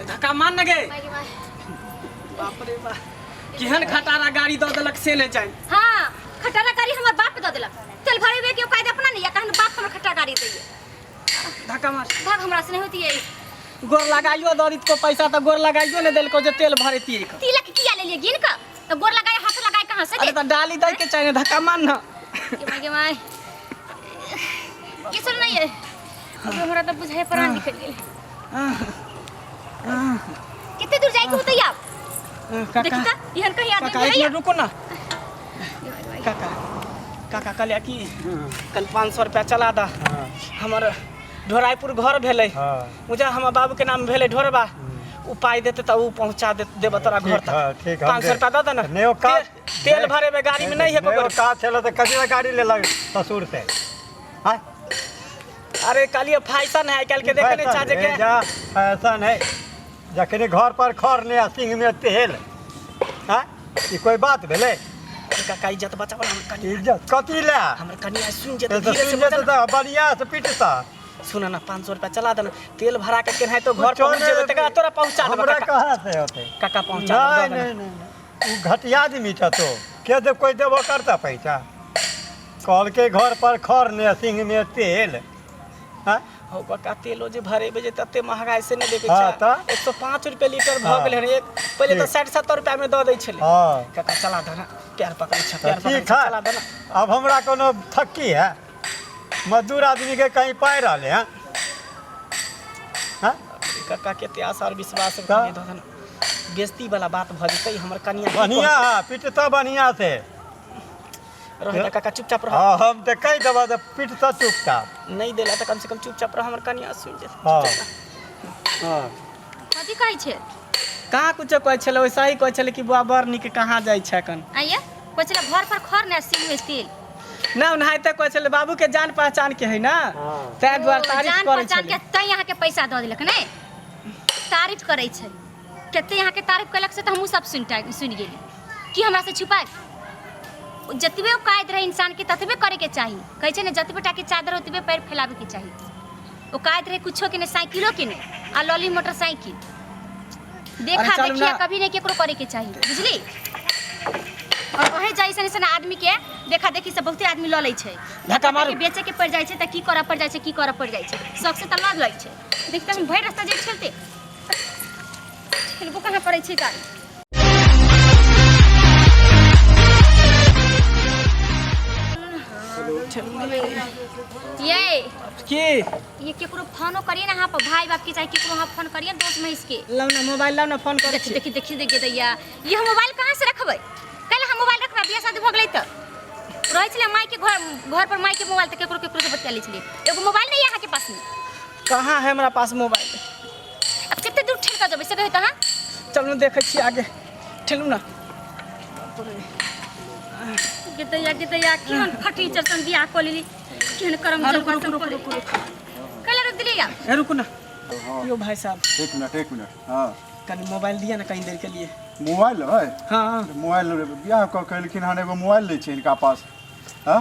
धक्का मान न गे बाप रे बा केहन खटारा गाड़ी दो देलक से ले जाए। हां खटारा गाड़ी हमर बाप के दो देलक तेल भरे के कायदा अपना नहीं कहन बाप हमर खटारा गाड़ी दैए धक्का मार भाग हमरा से नहीं होती है। गोर लगाइयो दरित को पैसा तो गोर लगाइयो ने देलको जे तेल भरे तिलक किया ले लिए गिन का तो गोर लगाए हाथ लगाए कहां से अरे तो डाली दे के चाहिए धक्का मार न के माय किसन नहीं है अब हमरा तो बुझाए प्राण निकल गेल। कितने दूर जाए के होतै आप काका इहन कहीं आदमी काका एक मिनट रुको ना काका काका कल की कल 500 रुपया चला दा हमर ढोराईपुर घर भेले मुझे हमर बाबू के नाम भेले ढोरबा उ पाई देते त उ पहुंचा देबे तोरा घर तक 500 रुपया दे देना तेल भरे में गाड़ी में नहीं है को का चलो तो कभी गाड़ी ले लग ससुर से हां अरे कालिए फैशन है कल के देखने चाहे के जा फैशन है जखने घर पर खर ने सिंह में तेल हां ई कोई बात भेले काका इज्जत बचाओ हम कनी इज्जत कथि ले हमर कनिया सुन जे धीरे से बता बढ़िया से पीटता सुना ना 500 रुपया चला देना तेल भरा के केनाइ तो घर पहुंच जेबे तका तोरा पहुंचा देबे हमरा कहां से होते काका पहुंचा दे नहीं उ घटिया आदमी छ तो के दे कोई देबो करता पैसा कल के घर पर खर ने सिंह में तेल हां हो काका तेलो जे भरे बजे तते महंगाई से नहीं देखे हां त 105 रुपया लीटर भ गेल रे एक पहले तो 60-70 रुपया में द दै छले हां काका चला देना प्यार पकड़ छ प्यार पकड़ चला देना अब हमरा कोनो थक्की है मजदूर आदमी के कहीं पाए रहले हैं हां काका के आशा और विश्वास कर दे देना बेइज्जती वाला बात भ जतै हमर कनिया बढ़िया पिटता बढ़िया से रह काका चुपचाप रह हां हम त कई दबा द पिटता चुपचाप नहीं देला त कम से कम चुपचाप रह हमर कनिया सुन जे हां हां कथि कहै छे कहाँ कुछ कहै छले वैसा ही कहै छले कि बुआ बर निक कहाँ जाय छ कन आइए कोइ चला घर पर खर ने सिंह में तेल ना नहीं त कहै छले बाबू के जान पहचान के है ना तै द्वार तारीफ जान करै पहचान के तै यहाँ के पैसा द देलक नै तारीफ करै छै कते यहाँ के तारीफ कलक से त हमहु सब सुन गेली कि हमरा से छुपा जतबे कायद रहे इंसान के ततबे करे के चाहिए कहै छै ने जतबे टाके चादर ओतबे पैर फैलावे के चाहिए ओ कायद रहे कुछो के ने साइकिलो के ने आ लॉली मोटरसाइकिल देखा देखिया कभी नहीं केकरो करे के चाहिए बुझली और कहे जैसन ऐसन आदमी के देखा देखी से बहुते आदमी ल लै छै धक्का मार बेचे के पड़ जाय छै त की करऽ पड़ जाय छै की करऽ पड़ जाय छै शौक से त ल लै छै देखते हम भरि रास्ता जे चलते खेलबो कहां पड़ै छै गाड़ी ये की केकरो फोनो करिए ना हां पर भाई बाप के चाहे केकरो हां फोन करिए दोस्त में इसके लाओ ना मोबाइल लाओ ना फोन करे देखी दैया ये मोबाइल कहां से रखबै कल हम मोबाइल रखबा बियाह शादी भ गेलै त रहै छले माई के घर पर माई के मोबाइल त केकरो से बतिया लै छले एगो मोबाइल नहीं यहाँ के पास में कहाँ है हमरा पास मोबाइल अब कितने दूर ठेल का जब से कहता हां चलू देखै छी आगे ठेलू ना गितैया केहन फटी चरसन बियाह क लेली केहन करम जल करसन कल रुक दिलिया रुको ना यो भाई साहब एक मिनट हां कल मोबाइल दिया ना कहीं देर के लिए मोबाइल है हां मोबाइल बियाह कहलखिन हन एगो मोबाइल नहीं है इनका पास हां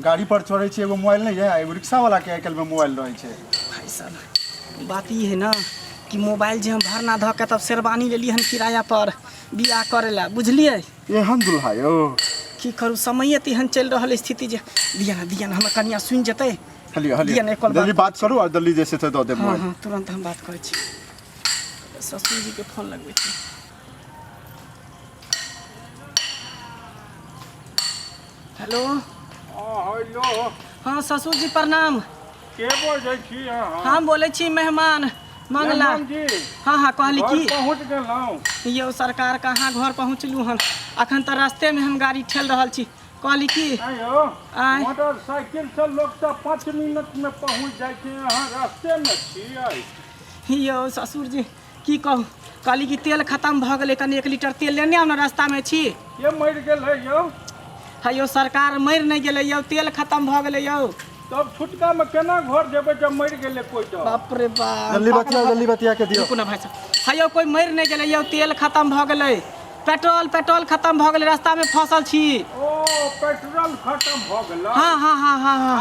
गाड़ी पर चढ़े छै एगो मोबाइल नहीं है एगो रिक्शा वाला के आइकल में मोबाइल रहे छै भाई साहब बात ई है ना कि मोबाइल जे हम भरना ध के तब शेरवानी लेली हन किराया पर बियाह करेला बुझलिए एहन दुल्हा यो की करू समय तेहन चल रहल स्थिति जे दिया ना हमर कनिया सुन जतै हलिया जल्दी बात करू और जल्दी जैसे से दो दे मोबाइल हां तुरंत हम बात करै छी ससुर जी के फोन लगबै छी हेलो हेलो हाँ ससुर जी प्रणाम के बोल जाइ छी हम बोले छी मेहमान मंगला हाँ कहली की पहुंच गेलौ यो सरकार कहाँ घर पहुँचलू हम अखन तो रास्ते में हम गाड़ी ठेल रहल छी कहली की आयो मोटरसाइकिल से लोग तो 5 मिनट में पहुंच जाय छै यहाँ रास्ते में छियै यो ससुर जी की कहू कहली कि तेल खत्म भ गेलै कनी 1 लीटर तेल लेने आउ ना रास्ता में छी ये मर गेल है यो यो सरकार मर नहीं गेलै यो तेल खत्म भ गेलै यो तब छुटका में केना घर जेबै जब मर गेलै कोई तो बाप रे बाप जल्दी बतिया के दियो रुकू ना भाई साहब यो कोई मर नहीं गेलै यो तेल खत्म भ गेलै पेट्रोल खत्म भ गेलै रास्ता में फसल छी ओ पेट्रोल खत्म भ गेल हां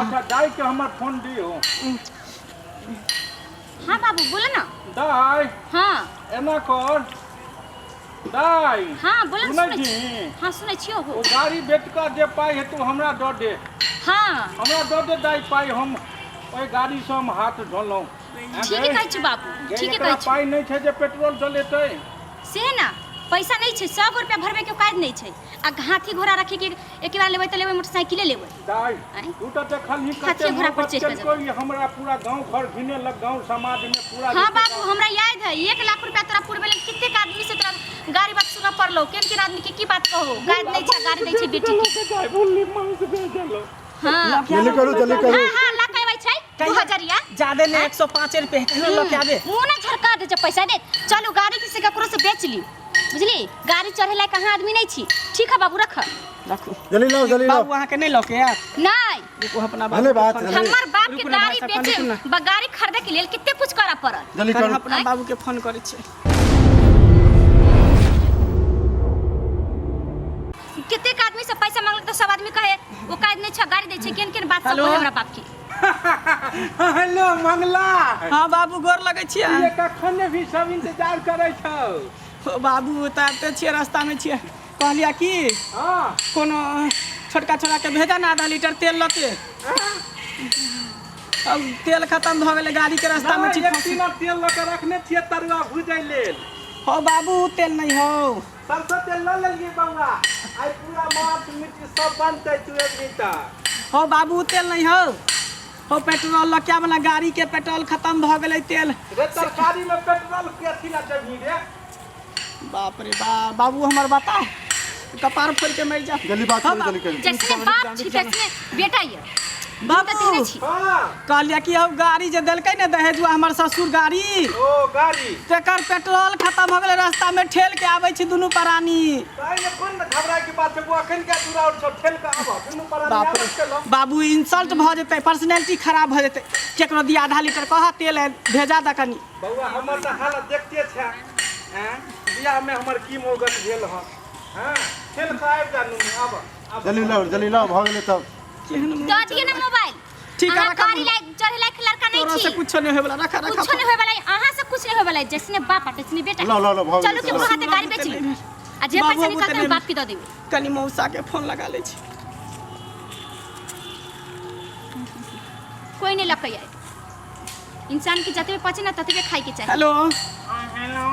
अच्छा दाई के हमर फोन दियो हां बाबू बोल ना दाई हां एना कर दाई हाँ बोला सुनै सुनै छी छी हाँ सुनै छियो हो ओ गाड़ी बेच कऽ जे पाइ हेतौ हमरा दऽ दे हाँ हमरा दऽ दे दाई पाइ हम ओहि गाड़ीसँ हम हाथ धोलहुँ ठीके कहै छी बाबू ठीके कहै छी पाइ नहि छै जे पेट्रोल चलेतै से ना पैसा नहीं छै 100 रुपया भरबे के काज नहीं छै आ हाथी घोड़ा रखे के एक बार लेबै त लेबै मोटरसाइकिले लेबै दाई आँय? तू तऽ देखलही हाथी घोड़ा पर चढ़ि के कोई हमरा पूरा गांव घर घिने लग गांव समाज में पूरा हाँ बाबू हमरा याद है 1 लाख रुपया तोरा पूर्व में कितने आदमी से तोरा गाड़ी बात सुना पड़लो केन आदमी के की बात कहो गाड़ी नहीं छै गाड़ी नहीं छै बेटी के दाई बोलली मांग से भेज देलो हाँ जल्दी करू हाँ हाँ ला कहबै छै 2000 या ज्यादा नहीं 105 रुपए कहलो लोग आबे मुंह ना झरका दे छै पैसा दे चलू गाड़ी किसी ककरो से बेच ली बुझली गाड़ी चढ़े लायक कहाँ आदमी नहीं छी ठीक है बाबू रख रखो जल्दी लाओ बाबू वहां के नहीं लके यार नहीं देखो अपना भले बात के है। फोन- हमर बाप के रुकू ना गाड़ी भाई साहब, रुकू ना। बेचे गाड़ी खरीदे के लिए कितने कुछ करा पड़ल जल्दी कल करू अपना आँय? बाबू के फोन करे छे कितने आदमी से पैसा मांगल तो सब आदमी कहे वो काज नहीं छै गाड़ी दे छै केन केन बात सब हेलो? कहे हमरा बाप की हेलो मंगला हां बाबू गोर लगे छियै ये कखन भी सब इंतजार करे छौ ओ बाबू उतारते छियै रास्ता में छियै कहलिया कि हां कोनो छोटका छोरा के भेजा ना आधा लीटर तेल लते अब तेल खत्म भ गेले गाड़ी के रास्ता में छी एक टीना तेल लऽ के रखने छियै तरुआ भुजै लेल हो बाबू तेल नहीं हो सरसों तेल लऽ लेलिए बउआ आइ पूरा माछ मिर्ची सब बनतै तू एक दिन तक हो बाबू तेल नहीं हो पेट्रोल लकिया वाला गाड़ी के पेट्रोल खत्म भ गेले तेल रे तरकारी में पेट्रोल के अथी ना देबही रे बाप रे बाप बाबू हमर बता कपार फोड़ के मर जा जल्दी बात हाँ, करू जल्दी करू जैसे बाप छी तैसने बेटा ये बाबू तेरे छी हां कहलिया कि अब गाड़ी जे देलकै ने दहेजुआ हमर ससुर गाड़ी ओ गाड़ी तेकर पेट्रोल खत्म भ गेले रास्ता में ठेल के आबै छी दुनू प्राणी ताई ने कोन घबराए के बात छै वो अखन के दूरा और सब ठेल के आबो दुनू पर बाप आबो रे चलो बाबू इंसल्ट भ जेतै पर्सनैलिटी खराब भ जेतै केकरो दिया आधा लीटर कह तेल है, भेजा द कनी बउआ हमर त हालत देखते छै हैं बियाह में हमर की मोगत भेल ह हैं ठेल के आबि जा नुनी आब जल्दी लाओ भ गेलै तब केहन मुँह दो दिए ना मोबाइल ठीक है, अहाँ रखा गाड़ी मोबाइल। लायक चढ़े लायक लड़का नहीं तोरा से छी कुछ नहीं होय वाला रखा कुछ रखा नहीं होय वाला अहाँ से कुछ नहीं होय वाला जैसने बाप आ तैसने बेटा लो, भाग चलो ले, कि चलो। हाथे गाड़ी बेच ली आ जे बाबू, पैसा बाबू, निकलते तने- हम बाप के दे देबे कनी मौसा के फोन लगा ले छी कोई नहीं लकई आए इंसान की जतबे पचे ना ततबे खाई के चाहिए हेलो हेलो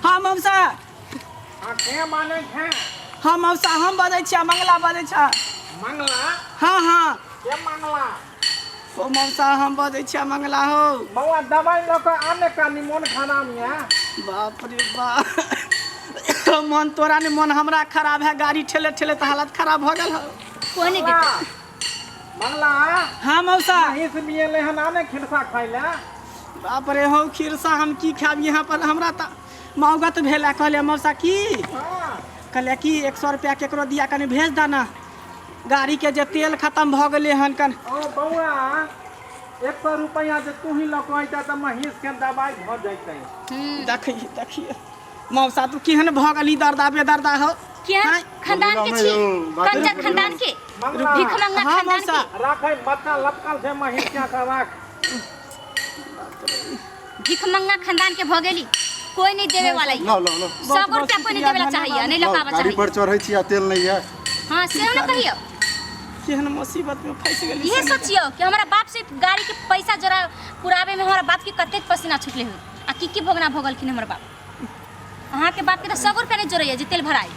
हाँ मौसा आ के माने छै हाँ मौसा हम बजै छियै मंगला बजै छ मंगला हाँ हाँ के मंगला ओ मौसा हम बजै छियै मंगला हो बउआ दवाई ल के आने का निमन खाना में बाप रे बाप मन तोरा ने मन हमरा खराब है गाड़ी ठेले ठेले तो हालत खराब हो गल हो कोई नहीं देते मंगला हाँ मौसा हिस बिये ले हन आने खिरसा खाइ ले बाप रे हो खिरसा हम की खाब यहाँ पर हमरा त मौगत भेल कहलिया मौसा की हां कहलिया कि 100 रुपया केकरो दिया कनी भेज देना गाड़ी के जे तेल खत्म भ गेले हन कन ओ बउआ 100 रुपया जे तू ही लक आइता त महिष के दवाई भ जैतै देखिए देखिए मौसा तू केहन भ गली दर्दा बेदर्दा हो क्या हाँ? खानदान के छी बात कंजर करो। खानदान के मंगला भीख मंगा हाँ खानदान मौसा के राखै मक्का लपकल छै महिष के का राख भीख मंगा खानदान के भ गेली कोई नहीं देवे वाला है लो 100 रुपया कोई नहीं देवे ला चाहिए नहीं लकावा गाड़ी पर चाहिए चढ़ै छी आ तेल नहीं है हां से ना कहियो केहन मुसीबत में फंस गेली ये सोचियो कि हमारा बाप से गाड़ी के पैसा जरा पुरावे में हमारा बाप के कते पसीना छुटले हो आ की भोगना भोगलखिन हमर बाप अहाँ के बाप के तो 100 रुपया नहीं जोड़ैया जे तेल भराई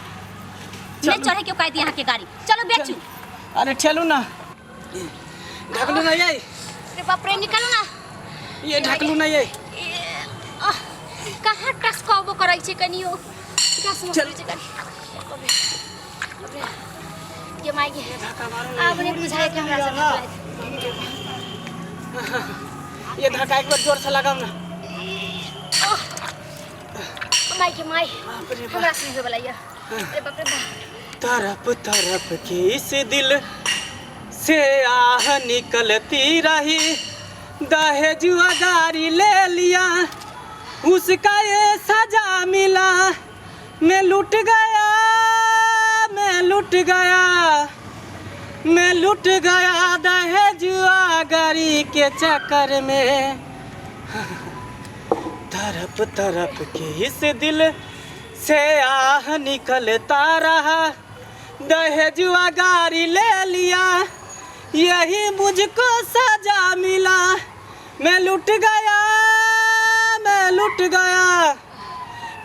नहीं चढ़े के कायदे यहाँ के गाड़ी चलो बेचू अरे ठेलू ना ढकलू ना ये अरे बाप रे निकलू ना ये ढकलू ना ये कहाँ टस कहबो करै छै कनियो टस चल। छै कनी ये माई अब नहीं बुझाए कि हमरा से ये धक्का एक बार जोर से लगाओ ना माई के माई बाप रे बाप। हमरा से हो वाला ये अरे बाप रे बाप तरफ तरफ की इस दिल से आह निकलती रही दहेजुआ गाड़ी ले लिया उसका ये सजा मिला मैं लुट गया मैं लुट गया मैं लुट गया दहेजुआ गाड़ी के चक्कर में तरफ तरफ के इस दिल से आह निकलता रहा, दहेजुआ गाड़ी ले लिया, यही मुझको सजा मिला। मैं लुट गया, मैं लुट गया,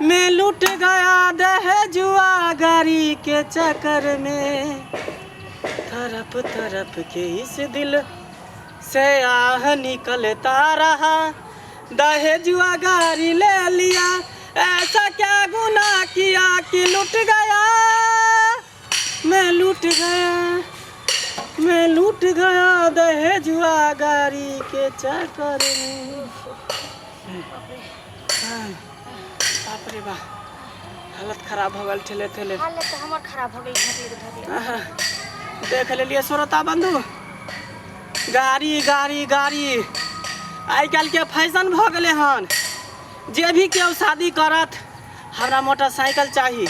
मैं लुट गया दहेजुआ गाड़ी के चक्कर में। तरफ तरफ के इस दिल से आह निकलता रहा, दहेजुआ गाड़ी ले लिया। ऐसा क्या गुनाह किया कि लुट गया, मैं लुट गया, मैं लुट गया दहेजुआ गाड़ी के चक्कर में। बाप रे बा, हालत खराब हो गल ठेले ठेले। हालत तो हमर खराब हो गई घटी। देख लेलिए श्रोता बंधु, गाड़ी गाड़ी गाड़ी आई काल के फैशन भ गए हन। जे भी केओ शादी करत हमरा मोटरसाइकिल चाहिए,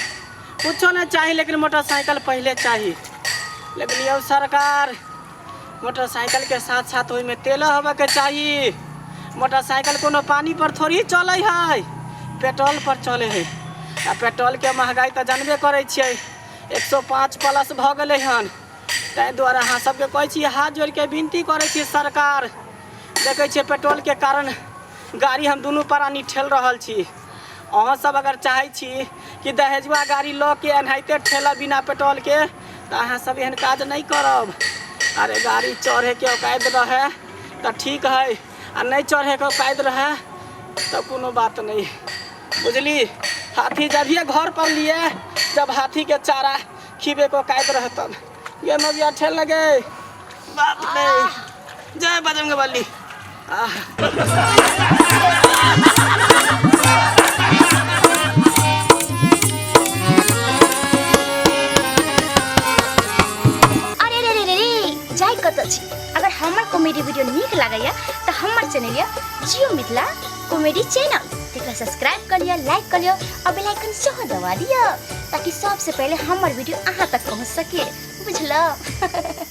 कुछो नहीं चाहिए लेकिन मोटरसाइकिल पहले चाहिए। लेकिन ये सरकार मोटरसाइकिल के साथ साथ ओहि में तेल होबे के चाहिए। मोटरसाइकिल कोनो पानी पर थोड़ी चले है, पेट्रोल पर चले है। आ पेट्रोल के महंगाई तो जानबे करे छियै, 105 प्लस भ गए हन। ताहि दुआरे अहाँ सबके कहै छी, हाथ जोड़ के विनती करे छी सरकार, देखे छियै पेट्रोल के कारण गाड़ी हम दुनू प्राणी ठेल रहल छी। अहाँ सब अगर चाहे छी कि दहेजुआ गाड़ी ल के एनाहिते ठेला बिना पेट्रोल के, तो अहाँ सब एहन काज नहीं करब। अरे गाड़ी चढ़े के औकात रहे तो ठीक है, आ नहीं चढ़े के औकात रहे तो कोनो बात नहीं, बुझली। हाथी जब ये घर पर लिए, जब हाथी के चारा खीबे को औकात रहे तब ये नदिया ठेल लगे। बात नहीं, जय बजरंगबली। अगर हमार कॉमेडी वीडियो निक लागैया तो हमार चैनल या जियो मिथिला कॉमेडी चैनल तेकरा सब्सक्राइब कर लिया, लाइक कर लिया और बेल आइकन सेहो दबा दिया, ताकि सबसे पहले हमार वीडियो अहाँ तक पहुँच सके, बुझलो।